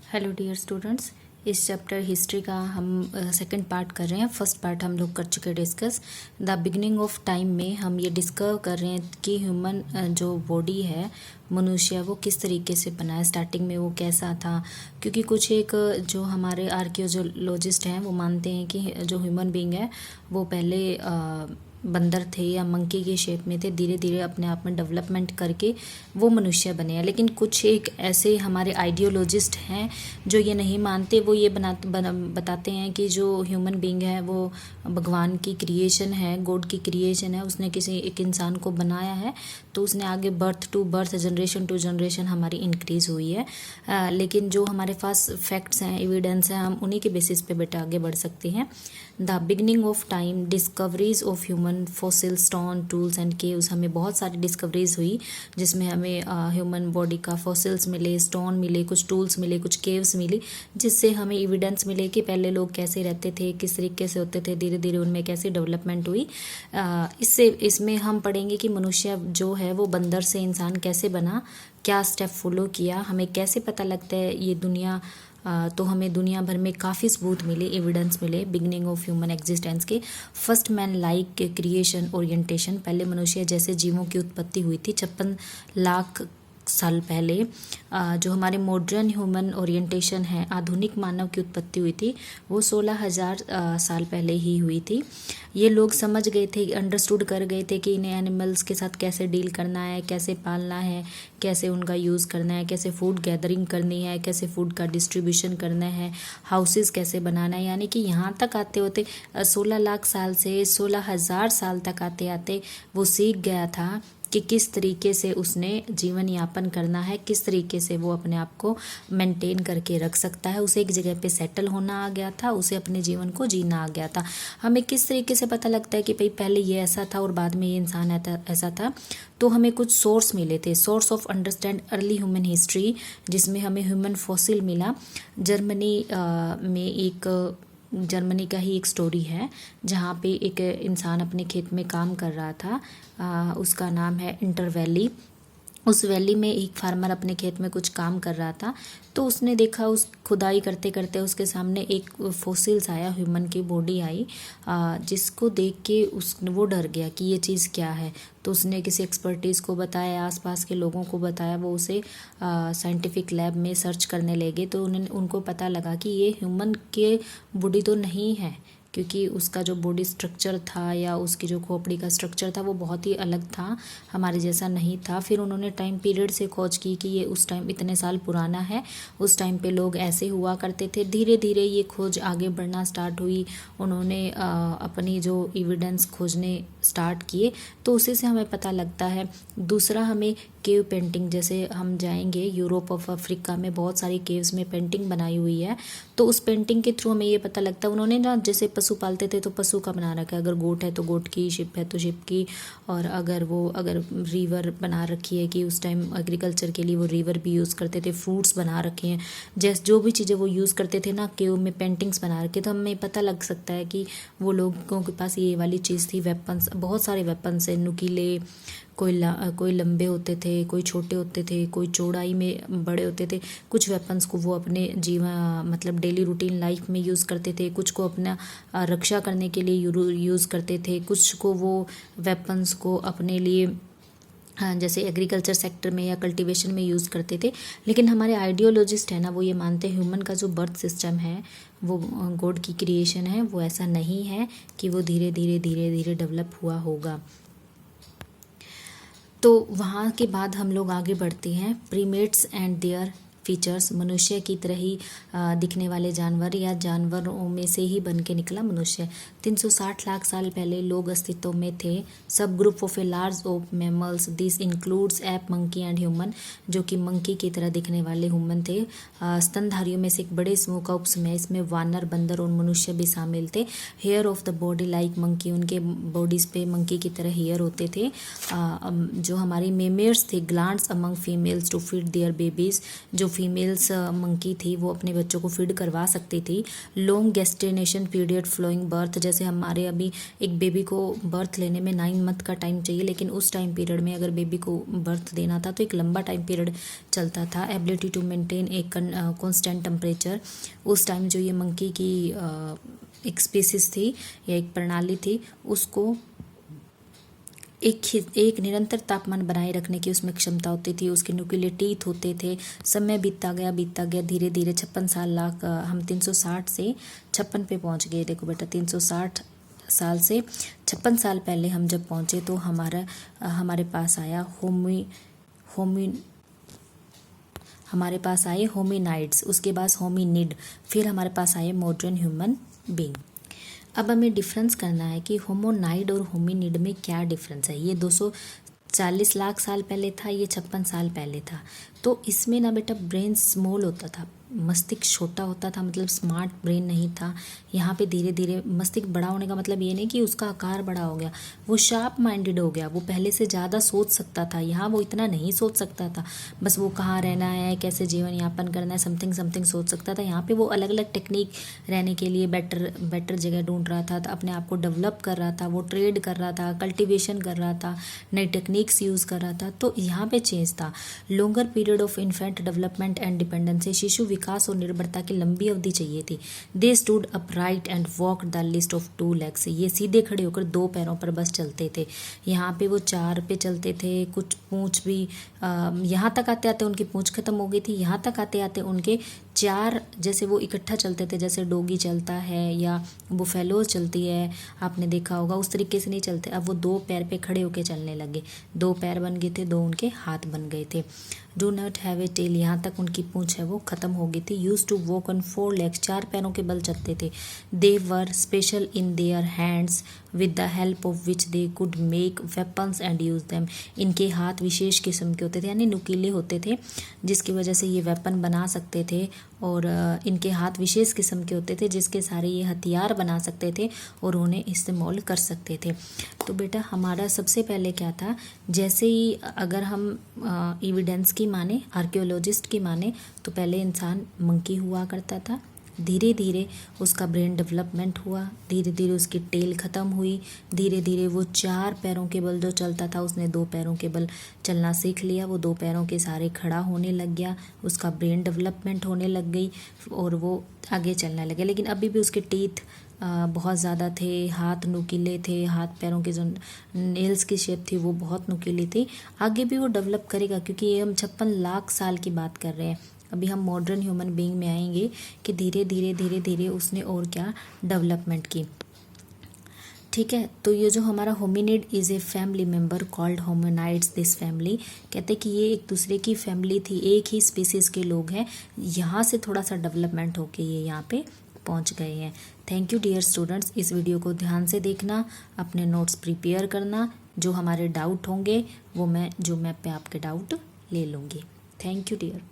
Hello dear students, इस chapter history का हम सेकंड पार्ट कर रहे हैं। फर्स्ट पार्ट हम लोग कर चुके हैं discuss. The beginning of time में हम ये डिस्कवर कर रहे हैं कि ह्यूमन जो बॉडी है मनुष्य वो किस तरीके से बना है, स्टार्टिंग में वो कैसा था। क्योंकि कुछ एक जो हमारे आर्कियोलॉजिस्ट हैं वो मानते हैं कि जो ह्यूमन बीइंग है वो पहले बंदर थे या मंकी के शेप में थे, धीरे धीरे अपने आप में डेवलपमेंट करके वो मनुष्य बने हैं। लेकिन कुछ एक ऐसे हमारे आइडियोलॉजिस्ट हैं जो ये नहीं मानते। वो ये बताते हैं कि जो ह्यूमन बीइंग है वो भगवान की क्रिएशन है, गॉड की क्रिएशन है। उसने किसी एक इंसान को बनाया है तो उसने आगे birth to birth, generation to generation हमारी इंक्रीज़ हुई है। लेकिन जो हमारे पास फैक्ट्स हैं, एविडेंस हैं, हम उन्हीं के बेसिस पे बेटा आगे बढ़ सकते हैं। The beginning of time, discoveries of human fossil, stone, tools and caves. हमें बहुत सारी डिस्कवरीज हुई जिसमें हमें ह्यूमन बॉडी का फॉसिल्स मिले, स्टोन मिले, कुछ टूल्स मिले, कुछ केव्स मिली, जिससे हमें एविडेंस मिले कि पहले लोग कैसे रहते थे, किस तरीके से होते थे, धीरे धीरे उनमें कैसे डेवलपमेंट हुई। इसमें हम पढ़ेंगे कि मनुष्य जो है वो बंदर से इंसान कैसे बना, क्या स्टेप फॉलो किया, हमें कैसे पता लगता है ये दुनिया। तो हमें दुनिया भर में काफ़ी सबूत मिले, एविडेंस मिले बिगनिंग ऑफ ह्यूमन एग्जिस्टेंस के। First man like creation orientation, पहले मनुष्य जैसे जीवों की उत्पत्ति हुई थी 56 लाख साल पहले। जो हमारे मॉडर्न ह्यूमन ओरिएंटेशन है, आधुनिक मानव की उत्पत्ति हुई थी वो 16,000 साल पहले ही हुई थी। ये लोग समझ गए थे, अंडरस्टूड कर गए थे कि इन्हें एनिमल्स के साथ कैसे डील करना है, कैसे पालना है, कैसे उनका यूज़ करना है, कैसे फूड गैदरिंग करनी है, कैसे फूड का डिस्ट्रीब्यूशन करना है, हाउसेस कैसे बनाना है। यानी कि यहाँ तक आते होते 16 लाख साल से 16,000 साल तक आते आते वो सीख गया था कि किस तरीके से उसने जीवन यापन करना है, किस तरीके से वो अपने आप को मेंटेन करके रख सकता है। उसे एक जगह पे सेटल होना आ गया था, उसे अपने जीवन को जीना आ गया था। हमें किस तरीके से पता लगता है कि भाई पहले ये ऐसा था और बाद में ये इंसान ऐसा था। तो हमें कुछ सोर्स मिले थे, source of understand early human history, जिसमें हमें ह्यूमन फॉसिल मिला। जर्मनी का ही एक स्टोरी है जहाँ पे एक इंसान अपने खेत में काम कर रहा था। उसका नाम है इंटर वैली। उस वैली में एक फार्मर अपने खेत में कुछ काम कर रहा था तो उसने देखा, उस खुदाई करते करते उसके सामने एक फॉसिल्स आया, ह्यूमन की बॉडी आई, जिसको देख के वो डर गया कि ये चीज़ क्या है। तो उसने किसी एक्सपर्टीज़ को बताया, आसपास के लोगों को बताया, वो उसे साइंटिफिक लैब में सर्च करने लगे। तो उनको पता लगा कि ये ह्यूमन के बॉडी तो नहीं है, क्योंकि उसका जो बॉडी स्ट्रक्चर था या उसकी जो खोपड़ी का स्ट्रक्चर था वो बहुत ही अलग था, हमारे जैसा नहीं था। फिर उन्होंने टाइम पीरियड से खोज की कि ये उस टाइम इतने साल पुराना है, उस टाइम पे लोग ऐसे हुआ करते थे। धीरे धीरे ये खोज आगे बढ़ना स्टार्ट हुई, उन्होंने अपनी जो एविडेंस खोजने स्टार्ट किए, तो उसी से हमें पता लगता है। दूसरा, हमें केव पेंटिंग, जैसे हम जाएंगे यूरोप ऑफ अफ्रीका में बहुत सारी केव्स में पेंटिंग बनाई हुई है, तो उस पेंटिंग के थ्रू हमें ये पता लगता है। उन्होंने ना जैसे पशु पालते थे तो पशु का बना रखा है, अगर गोट है तो गोट की, शिप है तो शिप की, और अगर रिवर बना रखी है कि उस टाइम एग्रीकल्चर के लिए वो रिवर भी यूज़ करते थे, फ्रूट्स बना रखे हैं, जैसे जो भी चीज़ें वो यूज़ करते थे ना, केव में पेंटिंग्स बना रखे, तो हमें पता लग सकता है कि वो लोगों के पास ये वाली चीज़ थी। वेपन्स, बहुत सारे वेपन्स है, नुकीले, कोई लंबे होते थे, कोई छोटे होते थे, कोई चौड़ाई में बड़े होते थे। कुछ वेपन्स को वो अपने जीवन मतलब डेली रूटीन लाइफ में यूज़ करते थे, कुछ को अपना रक्षा करने के लिए यूज़ करते थे, कुछ को वो वेपन्स को अपने लिए जैसे एग्रीकल्चर सेक्टर में या कल्टीवेशन में यूज़ करते थे। लेकिन हमारे आइडियोलॉजिस्ट है ना, वो ये मानते हैं ह्यूमन का जो बर्थ सिस्टम है वो गॉड की क्रिएशन है, वो ऐसा नहीं है कि वो धीरे धीरे डेवलप हुआ होगा। तो वहाँ के बाद हम लोग आगे बढ़ते हैं। प्रीमेट्स एंड देयर फीचर्स, मनुष्य की तरह ही दिखने वाले जानवर या जानवरों में से ही बन के निकला मनुष्य। 360 लाख साल पहले लोग अस्तित्व में थे। सब group of a large of mammals, this includes app, monkey and human, जो कि मंकी की तरह दिखने वाले ह्यूमन थे। स्तनधारियों में से एक बड़े समूह का उपसमूह, इसमें वानर, बंदर और मनुष्य भी शामिल थे। Hair of the body like monkey, उनके बॉडीज़ पे मंकी की तरह हेयर होते थे। जो हमारी मेमेर्स थे, glands among females to feed their babies, जो फीमेल्स मंकी थी वो अपने बच्चों को फीड करवा सकती थी। Long gestation period, flowing birth, जैसे जैसे हमारे अभी एक बेबी को बर्थ लेने में 9 मंथ का टाइम चाहिए, लेकिन उस टाइम पीरियड में अगर बेबी को बर्थ देना था तो एक लंबा टाइम पीरियड चलता था। एबिलिटी टू मेंटेन एक कॉन्स्टेंट टेम्परेचर, उस टाइम जो ये मंकी की एक स्पीसीज थी या एक प्रणाली थी, उसको एक निरंतर तापमान बनाए रखने की उसमें क्षमता होती थी। उसके न्यूक्लियर टीथ होते थे। समय बीतता गया धीरे धीरे 56 साल लाख हम 360 से 56 पे पहुंच गए। देखो बेटा 360 साल से 56 साल पहले हम जब पहुंचे तो हमारे पास आया हमारे पास आए होमिनाइड्स, उसके बाद होमिनिड, फिर हमारे पास आए मॉडर्न ह्यूमन बीइंग। अब हमें डिफरेंस करना है कि होमोनाइड और होमिनिड में क्या डिफरेंस है। ये 240 लाख साल पहले था, ये 56 साल पहले था। तो इसमें ना बेटा ब्रेन स्मॉल होता था, मस्तिष्क छोटा होता था, मतलब स्मार्ट ब्रेन नहीं था। यहाँ पे धीरे धीरे मस्तिष्क बड़ा होने का मतलब ये नहीं कि उसका आकार बड़ा हो गया, वो शार्प माइंडेड हो गया, वो पहले से ज़्यादा सोच सकता था। यहाँ वो इतना नहीं सोच सकता था, बस वो कहाँ रहना है, कैसे जीवन यापन करना है, समथिंग सोच सकता था। यहाँ पे वो अलग अलग टेक्निक रहने के लिए बेटर जगह ढूंढ रहा था, तो अपने आप को डेवलप कर रहा था, वो ट्रेड कर रहा था, कल्टिवेशन कर रहा था, नई टेक्निक्स यूज़ कर रहा था। तो यहाँ पे चेंज था। Longer period of infant development and dependency, शिशु विकास और निर्भरता की लंबी अवधि चाहिए थी। They stood upright and walk the list of 2 legs, ये सीधे खड़े होकर 2 पैरों पर बस चलते थे। यहाँ पे वो 4 पे चलते थे। कुछ पूंछ भी यहाँ तक आते आते उनकी पूंछ खत्म हो गई थी, यहाँ तक आते आते उनके 4 जैसे वो इकट्ठा चलते थे, जैसे डोगी चलता है या बुफेलो चलती है, आपने देखा होगा, उस तरीके से नहीं चलते। अब वो 2 पैर पे खड़े होकर चलने लगे। 2 पैर बन गए थे, 2 उनके हाथ बन गए थे। Do not have a tail, यहाँ तक उनकी पूंछ है वो खत्म हो गई थी। Used to walk on 4 legs, 4 पैरों के बल चलते थे। They were special in their hands with the help of which they could make weapons and use them, इनके हाथ विशेष किस्म के होते थे, यानी नुकीले होते थे, जिसकी वजह से ये वेपन बना सकते थे। और इनके हाथ विशेष किस्म के होते थे जिसके सारे ये हथियार बना सकते थे और उन्हें इस्तेमाल कर सकते थे। तो बेटा हमारा सबसे पहले क्या था, जैसे ही अगर हम एविडेंस की माने, आर्कियोलॉजिस्ट की माने, तो पहले इंसान मंकी हुआ करता था। धीरे धीरे उसका ब्रेन डेवलपमेंट हुआ, धीरे धीरे उसकी टेल ख़त्म हुई, धीरे धीरे वो 4 पैरों के बल जो चलता था उसने 2 पैरों के बल चलना सीख लिया। वो 2 पैरों के सारे खड़ा होने लग गया, उसका ब्रेन डेवलपमेंट होने लग गई और वो आगे चलने लगे। लेकिन अभी भी उसके टीथ बहुत ज़्यादा थे, हाथ नुकीले थे, हाथ पैरों के जो नेल्स की शेप थी वो बहुत नुकीली थी। आगे भी वो डेवलप करेगा, क्योंकि ये हम 56 लाख साल की बात कर रहे हैं। अभी हम मॉडर्न ह्यूमन बीइंग में आएंगे कि धीरे धीरे उसने और क्या डेवलपमेंट की। ठीक है, तो ये जो हमारा hominid is a family member called hominids. This family कहते हैं कि ये एक दूसरे की फैमिली थी, एक ही स्पीसीज़ के लोग हैं। यहाँ से थोड़ा सा डेवलपमेंट होके ये यहाँ पे पहुँच गए हैं। थैंक यू डियर स्टूडेंट्स, इस वीडियो को ध्यान से देखना, अपने नोट्स प्रिपेयर करना, जो हमारे डाउट होंगे वो मैं पे आपके डाउट ले लूँगी। Thank you dear.